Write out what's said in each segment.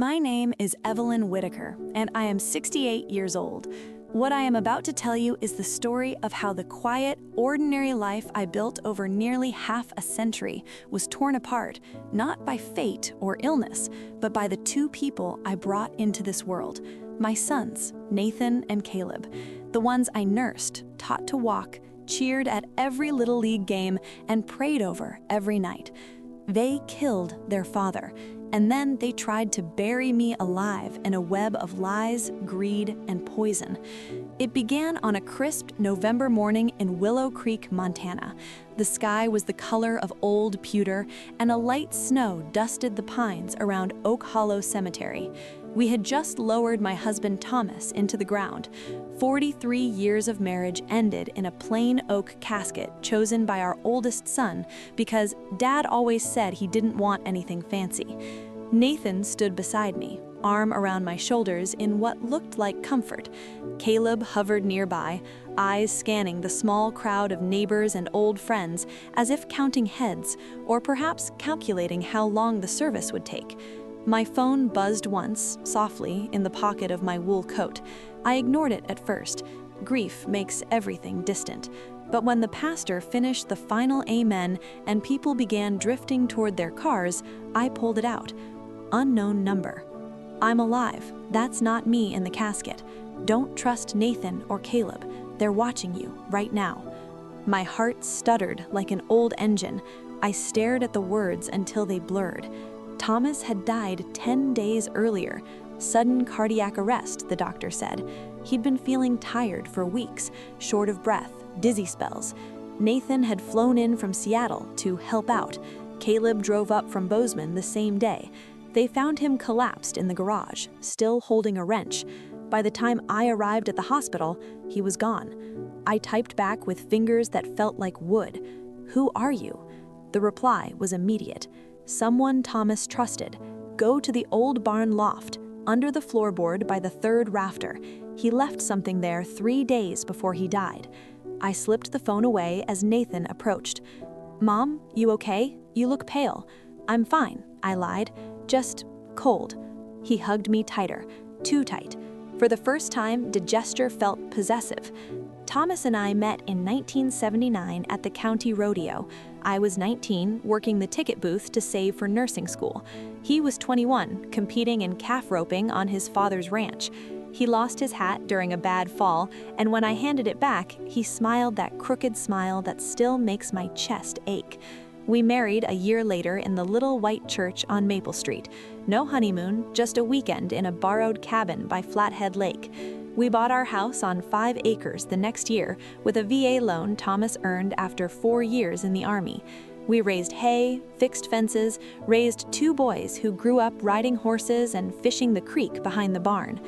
My name is Evelyn Whitaker, and I am 68 years old. What I am about to tell you is the story of how the quiet, ordinary life I built over nearly half a century was torn apart, not by fate or illness, but by the two people I brought into this world, my sons, Nathan and Caleb, the ones I nursed, taught to walk, cheered at every Little League game, and prayed over every night. They killed their father, and then they tried to bury me alive in a web of lies, greed, and poison. It began on a crisp November morning in Willow Creek, Montana. The sky was the color of old pewter, and a light snow dusted the pines around Oak Hollow Cemetery. We had just lowered my husband Thomas into the ground. 43 years of marriage ended in a plain oak casket chosen by our oldest son because Dad always said he didn't want anything fancy. Nathan stood beside me, arm around my shoulders in what looked like comfort. Caleb hovered nearby, eyes scanning the small crowd of neighbors and old friends as if counting heads, or perhaps calculating how long the service would take. My phone buzzed once, softly, in the pocket of my wool coat. I ignored it at first. Grief makes everything distant. But when the pastor finished the final amen and people began drifting toward their cars, I pulled it out. Unknown number. I'm alive. That's not me in the casket. Don't trust Nathan or Caleb. They're watching you right now. My heart stuttered like an old engine. I stared at the words until they blurred. Thomas had died 10 days earlier. Sudden cardiac arrest, the doctor said. He'd been feeling tired for weeks, short of breath, dizzy spells. Nathan had flown in from Seattle to help out. Caleb drove up from Bozeman the same day. They found him collapsed in the garage, still holding a wrench. By the time I arrived at the hospital, he was gone. I typed back with fingers that felt like wood. "Who are you?" The reply was immediate. "Someone Thomas trusted. Go to the old barn loft, under the floorboard by the third rafter. He left something there 3 days before he died." I slipped the phone away as Nathan approached. "Mom, you okay? You look pale." "I'm fine," I lied. "Just cold." He hugged me tighter, too tight. For the first time, the gesture felt possessive. Thomas and I met in 1979 at the county rodeo. I was 19, working the ticket booth to save for nursing school. He was 21, competing in calf roping on his father's ranch. He lost his hat during a bad fall, and when I handed it back, he smiled that crooked smile that still makes my chest ache. We married a year later in the little white church on Maple Street. No honeymoon, just a weekend in a borrowed cabin by Flathead Lake. We bought our house on 5 acres the next year with a VA loan Thomas earned after 4 years in the Army. We raised hay, fixed fences, raised 2 boys who grew up riding horses and fishing the creek behind the barn.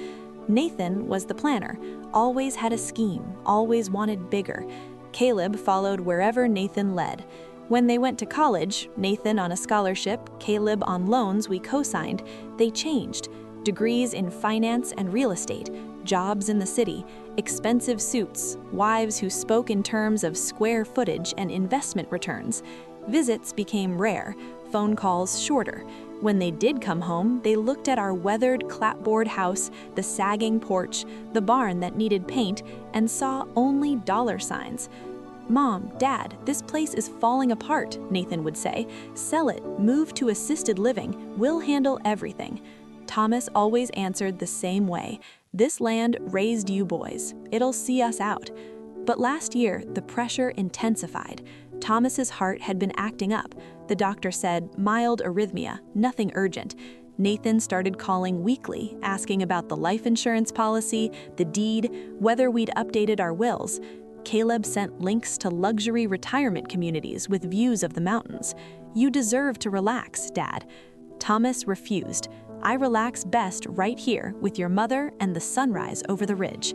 Nathan was the planner, always had a scheme, always wanted bigger. Caleb followed wherever Nathan led. When they went to college, Nathan on a scholarship, Caleb on loans we co-signed, they changed. Degrees in finance and real estate, jobs in the city, expensive suits, wives who spoke in terms of square footage and investment returns. Visits became rare, phone calls shorter. When they did come home, they looked at our weathered clapboard house, the sagging porch, the barn that needed paint, and saw only dollar signs. "Mom, Dad, this place is falling apart," Nathan would say. "Sell it, move to assisted living, we'll handle everything." Thomas always answered the same way. "This land raised you boys. It'll see us out." But last year, the pressure intensified. Thomas's heart had been acting up. The doctor said mild arrhythmia, nothing urgent. Nathan started calling weekly, asking about the life insurance policy, the deed, whether we'd updated our wills. Caleb sent links to luxury retirement communities with views of the mountains. "You deserve to relax, Dad." Thomas refused. "I relax best right here with your mother and the sunrise over the ridge."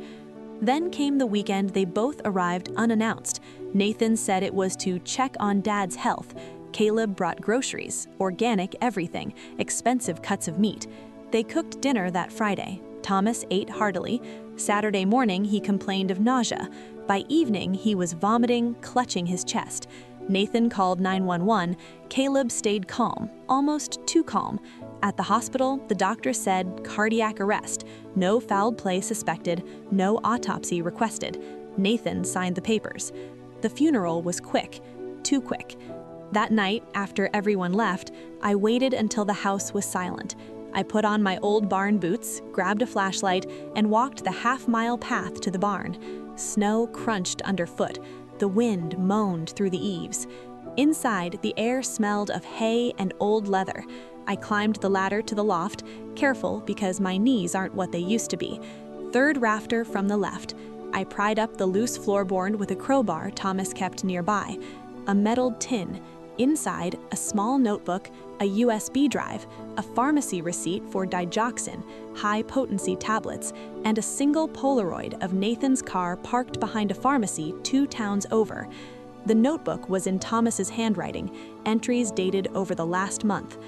Then came the weekend they both arrived unannounced. Nathan said it was to check on Dad's health. Caleb brought groceries, organic everything, expensive cuts of meat. They cooked dinner that Friday. Thomas ate heartily. Saturday morning, he complained of nausea. By evening, he was vomiting, clutching his chest. Nathan called 911. Caleb stayed calm, almost too calm. At the hospital, the doctor said cardiac arrest, no foul play suspected, no autopsy requested. Nathan signed the papers. The funeral was quick, too quick. That night, after everyone left, I waited until the house was silent. I put on my old barn boots, grabbed a flashlight, and walked the half-mile path to the barn. Snow crunched underfoot. The wind moaned through the eaves. Inside, the air smelled of hay and old leather. I climbed the ladder to the loft, careful because my knees aren't what they used to be. Third rafter from the left. I pried up the loose floorboard with a crowbar Thomas kept nearby. A metalled tin. Inside, a small notebook, a USB drive, a pharmacy receipt for digoxin, high-potency tablets, and a single Polaroid of Nathan's car parked behind a pharmacy 2 towns over. The notebook was in Thomas's handwriting, entries dated over the last month.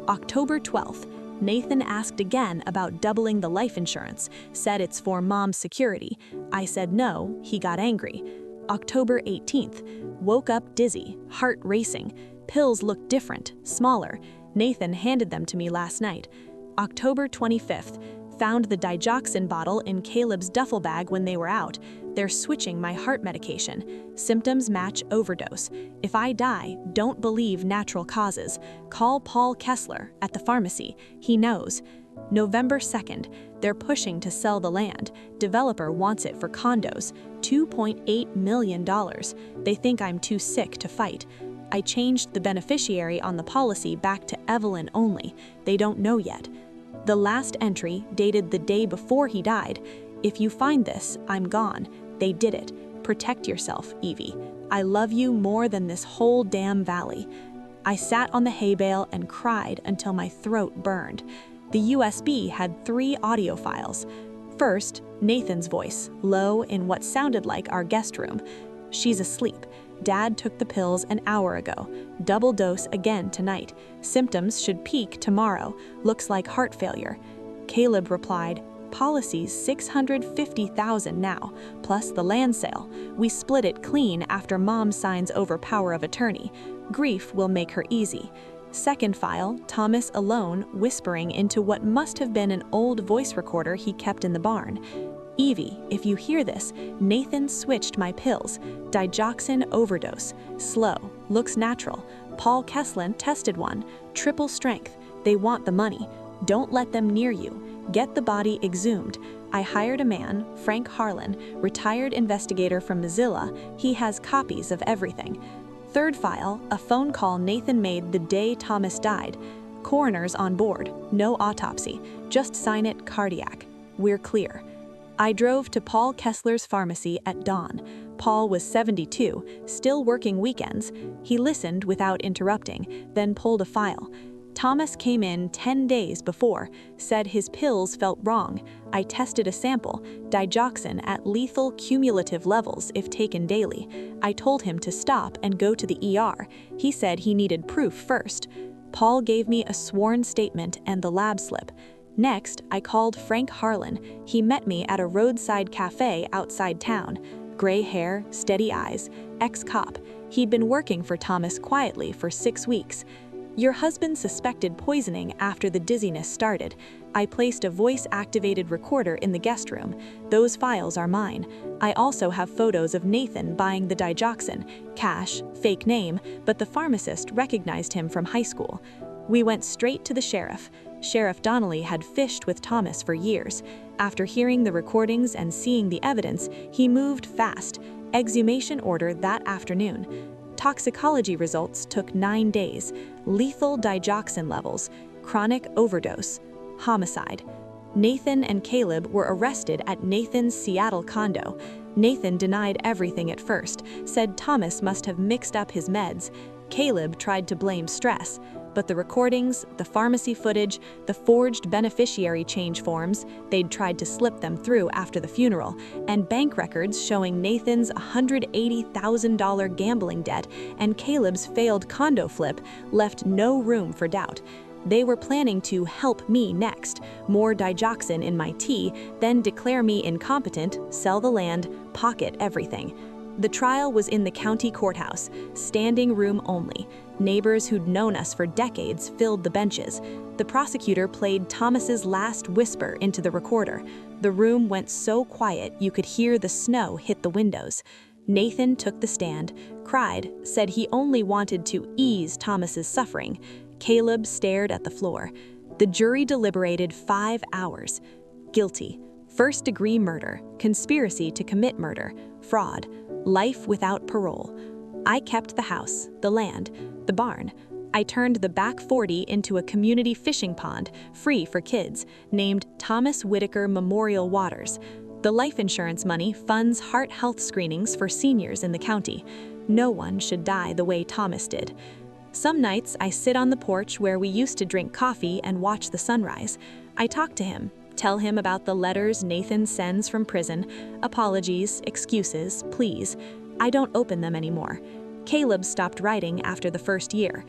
October 12th, Nathan asked again about doubling the life insurance, said it's for Mom's security. I said no, he got angry. October 18th, woke up dizzy, heart racing. Pills looked different, smaller. Nathan handed them to me last night. October 25th, found the digoxin bottle in Caleb's duffel bag when they were out. They're switching my heart medication. Symptoms match overdose. If I die, don't believe natural causes. Call Paul Kessler at the pharmacy. He knows. November 2nd, they're pushing to sell the land. Developer wants it for condos. $2.8 million. They think I'm too sick to fight. I changed the beneficiary on the policy back to Evelyn only. They don't know yet. The last entry, dated the day before he died. If you find this, I'm gone. They did it. Protect yourself, Evie. I love you more than this whole damn valley. I sat on the hay bale and cried until my throat burned. The USB had 3 audio files. First, Nathan's voice, low in what sounded like our guest room. She's asleep. Dad took the pills an hour ago. Double dose again tonight. Symptoms should peak tomorrow. Looks like heart failure. Caleb replied, policy's $650,000 now, plus the land sale. We split it clean after Mom signs over power of attorney. Grief will make her easy. Second file, Thomas alone whispering into what must have been an old voice recorder he kept in the barn. Evie, if you hear this, Nathan switched my pills. Digoxin overdose. Slow. Looks natural. Paul Kessler tested one. Triple strength. They want the money. Don't let them near you. Get the body exhumed. I hired a man, Frank Harlan, retired investigator from Mozilla. He has copies of everything. Third file, a phone call Nathan made the day Thomas died. Coroner's on board. No autopsy. Just sign it cardiac. We're clear. I drove to Paul Kessler's pharmacy at dawn. Paul was 72, still working weekends. He listened without interrupting, then pulled a file. Thomas came in 10 days before, said his pills felt wrong. I tested a sample, digoxin at lethal cumulative levels if taken daily. I told him to stop and go to the ER. He said he needed proof first. Paul gave me a sworn statement and the lab slip. Next, I called Frank Harlan. He met me at a roadside cafe outside town. Gray hair, steady eyes, ex-cop. He'd been working for Thomas quietly for 6 weeks. Your husband suspected poisoning after the dizziness started. I placed a voice-activated recorder in the guest room. Those files are mine. I also have photos of Nathan buying the digoxin. Cash, fake name, but the pharmacist recognized him from high school. We went straight to the sheriff. Sheriff Donnelly had fished with Thomas for years. After hearing the recordings and seeing the evidence, he moved fast. Exhumation order that afternoon. Toxicology results took 9 days. Lethal digoxin levels. Chronic overdose. Homicide. Nathan and Caleb were arrested at Nathan's Seattle condo. Nathan denied everything at first, said Thomas must have mixed up his meds. Caleb tried to blame stress. But the recordings, the pharmacy footage, the forged beneficiary change forms, they'd tried to slip them through after the funeral, and bank records showing Nathan's $180,000 gambling debt and Caleb's failed condo flip left no room for doubt. They were planning to help me next, more digoxin in my tea, then declare me incompetent, sell the land, pocket everything. The trial was in the county courthouse, standing room only. Neighbors who'd known us for decades filled the benches. The prosecutor played Thomas's last whisper into the recorder. The room went so quiet you could hear the snow hit the windows. Nathan took the stand, cried, said he only wanted to ease Thomas's suffering. Caleb stared at the floor. The jury deliberated 5 hours. Guilty. First-degree murder, conspiracy to commit murder, fraud, life without parole. I kept the house, the land, the barn. I turned the back 40 into a community fishing pond, free for kids, named Thomas Whitaker Memorial Waters. The life insurance money funds heart health screenings for seniors in the county. No one should die the way Thomas did. Some nights I sit on the porch where we used to drink coffee and watch the sunrise. I talk to him, tell him about the letters Nathan sends from prison, apologies, excuses, pleas. I don't open them anymore. Caleb stopped writing after the first year.